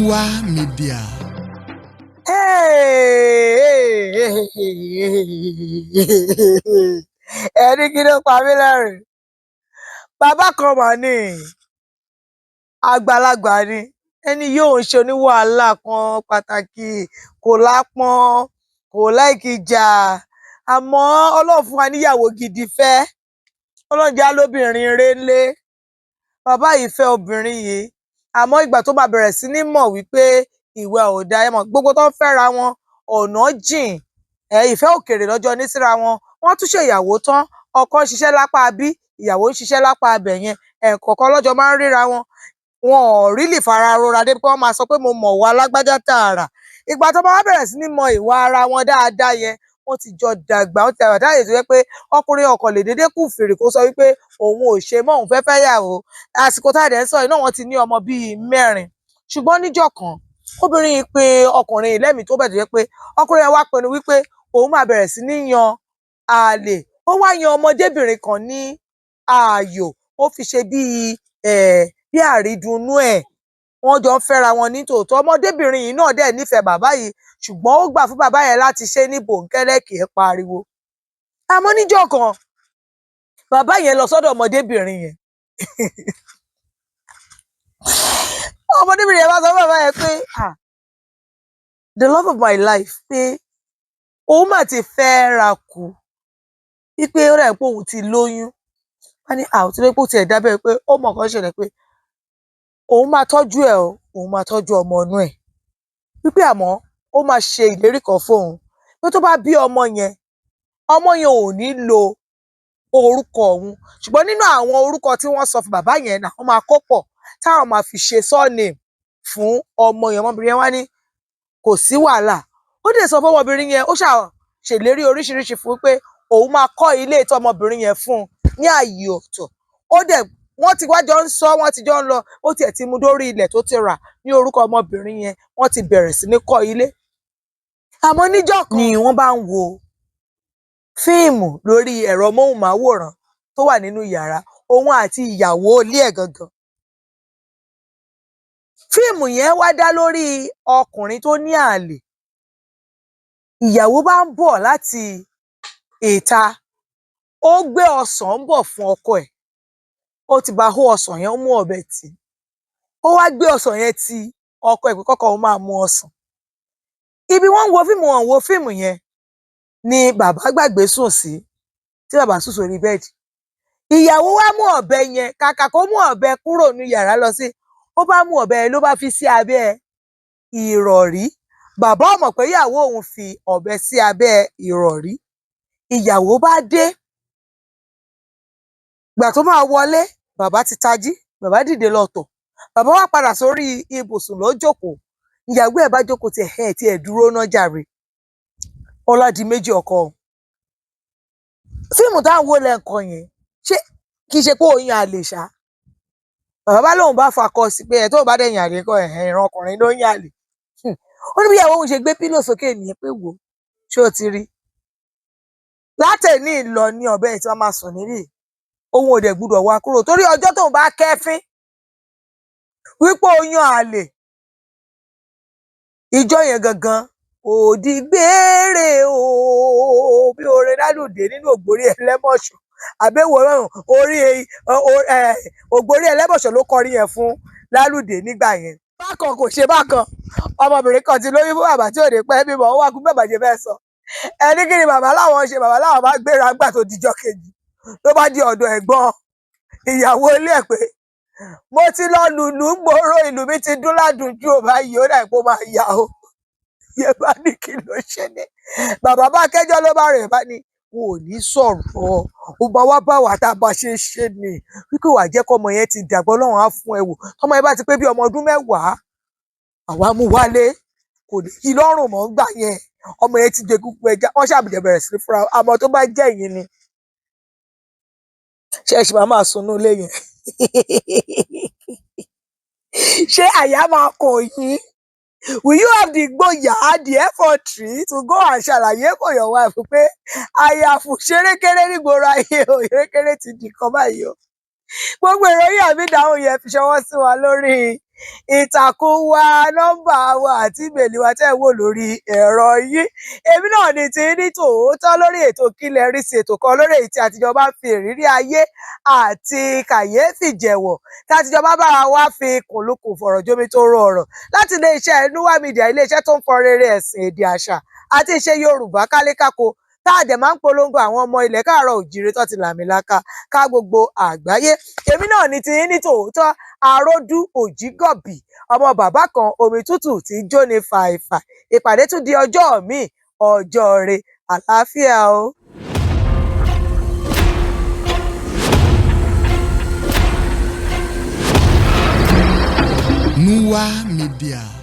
Nuwa Media. Ẹni kí ló pa mí lẹ́rìn? Bàbá kan mà ní àgbàlagbà ni. Ẹni yóò ń ṣe oníwàhálà kan pàtàkì, kò lápọ́n, kò láìkí ìjà. Àmọ́ Ọlọ́run fún wa níyàwó gidi fẹ́. Ọlọ́run jẹ́ alóbìnrin rélé. Bàbá yìí fẹ́ obìnrin yìí. Àmọ́ ìgbà tó máa bẹ̀rẹ̀ sí ní mọ̀ wípé ìwà ò dáa, ẹ mọ̀ gbogbo tó ń fẹ́ra wọn ọ̀nà jìn, ìfẹ́ òkèèrè lọ́jọ́ ní síra wọn. Wọ́n tún ṣèyàwó tán, ọkọ ń ṣiṣẹ́ lápá bí, ìyàwó ń ṣiṣẹ́ lápá abẹ̀ yẹn. Ẹ̀ẹ̀kọ̀ọ̀kan lọ́jọ́ máa ń ríra wọn. Wọn ò rílì fara rora débi pé wọ́n máa sọ pé mo mọ̀ wá lágbájá tààrà. Ìgbà tó máa bẹ̀rẹ̀ sí ní mọ ìwà ara wọn dáadáa yẹn, wọ́n ti jọ dàgbà, wọ́n ti dàgbà dáyè tó jẹ́ pé ọkùnrin ọkàn lè dédé kù fìrì kó sọ wípé òun ò ṣe mọ́, òun fẹ́ fẹ́ yàwó. Àsìkò tá a dẹ̀ ń sọ yìí náà wọ́n ti ní ọmọ bíi 4. Ṣùgbọ́n níjọ́ kan, obìnrin yìí pe ọkùnrin yìí lẹ́mìí tó bẹ̀ tó jẹ́ pé ọkùnrin yẹn wá pinnu wípé òun máa bẹ̀rẹ̀ sí ní yan àlè. Ó wá yan ọmọdébìnrin kan ní ààyò, ó fi ṣe bí àrídùnnú ẹ̀. Wọ́n jọ ń fẹ́ra wọn ní tòótọ́. Ọmọdébìnrin yìí náà dẹ̀ nífẹ̀ẹ́ bàbá yìí, ṣùgbọ́n ó gbà fún bàbá yẹn láti ṣe ní bòńkẹ́lẹ́ kì í pariwo. Àmọ́ níjọ́ kan, bàbá yẹn lọ sọ́dọ̀ ọmọdébìnrin yẹn. Ọmọdébìnrin yẹn bá sọ fún bàbá yẹn pé the love of my life, pé òun mà ti fẹ́ ra kù, wípé ó rẹ̀ pé òun ti lóyún. Wọ́n ní tí pé ó tiẹ̀ dábẹ́ pé ó mọ̀ nǹkan ṣẹlẹ̀ pé òun máa tọ́jú ẹ̀ o, òun máa tọ́jú ọmọ inú ẹ̀. Wípé àmọ́ ó máa ṣe ìlérí kan fóun pé tó bá bí ọmọ yẹn ò ní lo orúkọ òun. Ṣùgbọ́n nínú àwọn orúkọ tí wọ́n sọ fún bàbá yẹn náà, wọ́n máa kó pọ̀ táwọn máa fi ṣe surname fún ọmọ yẹn. Ọmọbìnrin yẹn wá ní kò sí wàhálà. Ó dẹ̀ sọ fún ọmọbìnrin yẹn, ó ṣèlérí oríṣiríṣi fún pé òun máa kọ́ ilé ìtọ́ ọmọbìnrin yẹn fún un ní ààyè ọ̀tọ̀. Wọ́n ti wá jọ ń sọ, wọ́n ti jọ ń lọ, ó tiẹ̀ ti mú dórí ilẹ̀ tó ti rà ní orúkọ ọmọbìnrin yẹn, wọ́n ti bẹ̀rẹ̀ sí ní kọ́ ilé. Àmọ́ níjọ́ kan ni wọ́n bá ń wo fíìmù lórí ẹ̀rọ móhùnmáwòrán tó wà nínú yàrá, òun àti ìyàwó ilé ẹ̀ gangan. Fíìmù yẹn wá dá lórí ọkùnrin tó ní àlè. Ìyàwó bá ń bọ̀ láti ìta, ó gbé ọsàn ń bọ̀ fún ọkọ ẹ̀. Ó ti bá hó ọsàn yẹn, ó mú ọ̀bẹ tì. Ó wá gbé ọsàn yẹn ti ọkọ ẹ̀ pé kọ́kọ́ òun máa mu ọsàn. Ibi wọ́n ń wo fíìmù yẹn ni bàbá gbàgbé sùn sí, tí bàbá sùn sórí bẹ́ẹ̀dì. Ìyàwó wá mú ọ̀bẹ yẹn, kàkà kó mú ọ̀bẹ kúrò ní yàrá lọ sí, ó bá mú ọ̀bẹ yẹn ló bá fi sí abẹ́ ìrọ̀rí. Bàbá ò mọ̀ pé ìyàwó òun fi ọ̀bẹ sí abẹ́ ìrọ̀rí. Ìyàwó bá dé. Ìgbà tó máa wọlé, bàbá ti tají, bàbá dìde lọ tọ̀. Bàbá wá padà sórí ibùsùn ló jókòó. Ìyàwó ẹ̀ bá jókòó tiẹ̀ dúró ná jàre. Ọlá di méjì ọkọ. Fíìmù táwọn wò lẹ́ẹ̀kan yẹn, ṣé kì í ṣe pé òun yan àlè ṣá? Bàbá bá lóun bá fakọ sí pé tó bá dẹ̀ yan àlè kọ́ ìran ọkùnrin ló ń yan àlè. Ó ní bí ìyàwó òun ṣe gbé pílò sókè nìyẹn pé wò ó, ṣé o ti rí? Látẹ̀ní lọ ní ọ̀bẹ tí wọ́n máa sùn níbí. Òun ò dẹ̀ gbúdọ̀ wá kúrò torí ọjọ́ tóun bá kẹ́fín wípé ó yan àlè, ìjọ yẹn gangan òdì gbére o, bí orin lálùdé nínú ògbórí ẹlẹ́mọ̀ṣọ́. Àbẹ̀wò orí ògbórí ẹlẹ́mọ̀ṣọ́ ló kọrin yẹn fún lálùdé nígbà yẹn. Bákan kò ṣe bákan, ọmọbìnrin kan ti lóyún fún bàbá tí ò ní pẹ́ bímọ, ó wá kú bàbá jẹ fẹ́ sọ. Ẹni kí ni bàbá láwọn ṣe? Bàbá láwọn bá gbéra gbà tó dijọ́ kejì, ló bá di ọ̀dọ̀ ẹ̀gbọ́n ìyàwó ilé ẹ̀ pé mo ti lọ lùlù gbòòrò, ìlú mi ti dún ládùnjú ò báyìí, ó dà pé ó máa yá o. Yẹ bá ní kí ló ṣẹlẹ̀. Bàbá bá kẹ́jọ́ ló bá rẹ̀ bá ní wọn ò ní sọ̀rọ̀, ó bá wá bá wà tá a bá ṣe ṣe ni wípé wàá jẹ́ kọ́mọ yẹn ti dàgbà, Ọlọ́run á fún ẹ wò. Tọ́mọ yẹn bá ti pé bí ọmọ ọdún 10, àwa mú wálé, kò ní kí lọ́rùn mọ́ gbà yẹn. Ọmọ yẹn ti jẹ gúgú ẹja, wọ́n ṣàbùjẹ bẹ̀rẹ̀ sí fúnra. Àmọ́ tó bá jẹ́ yín ni, ṣé ẹ ṣì máa sunú ilé yẹn? Ṣé àyà máa kò yín? Will you have the gboyà, the effrontery to go and ṣàlàyé for your wife pé àyàfù ṣerékeré nígboro ayé o, ṣerékeré ti di kan báyìí o? Gbogbo ìròyìn àbí ìdáhùn yẹn fi ṣọwọ́ sí wa lórí ìtàkùn wa, nọ́mbà wa àti ìmẹ̀lì wa tẹ́ ẹ wò lórí ẹ̀rọ yín. Èmi náà ni ti ní tòótọ́ lórí ètò kílẹ̀ rí sí ètò kan lórí èyí tí àtijọ́ bá fi ìrírí ayé àti kàyéfì jẹ̀wọ̀ tí àtijọ́ bá bára wa fi kùnlùkùn fọ̀rọ̀ jómi tó rọ ọ̀rọ̀ láti iléeṣẹ́ Nuwa Media, iléeṣẹ́ tó ń fọ rere ẹ̀sìn, èdè, àṣà àti ìṣe Yorùbá kálékáko tá a dẹ̀ máa ń polongo àwọn ọmọ ilẹ̀ káàárọ̀ òjìrè tó ti làmìlaka ká gbogbo àgbáyé. Èmi náà ni ti ní tòótọ́ Aródú òjígọ̀bì, ọmọ bàbá kan omi tútù tí jóni fàìfà. Ìpàdé tún di ọjọ́ míì, ọjọ́ re, àlàáfíà o. Nuwa Media.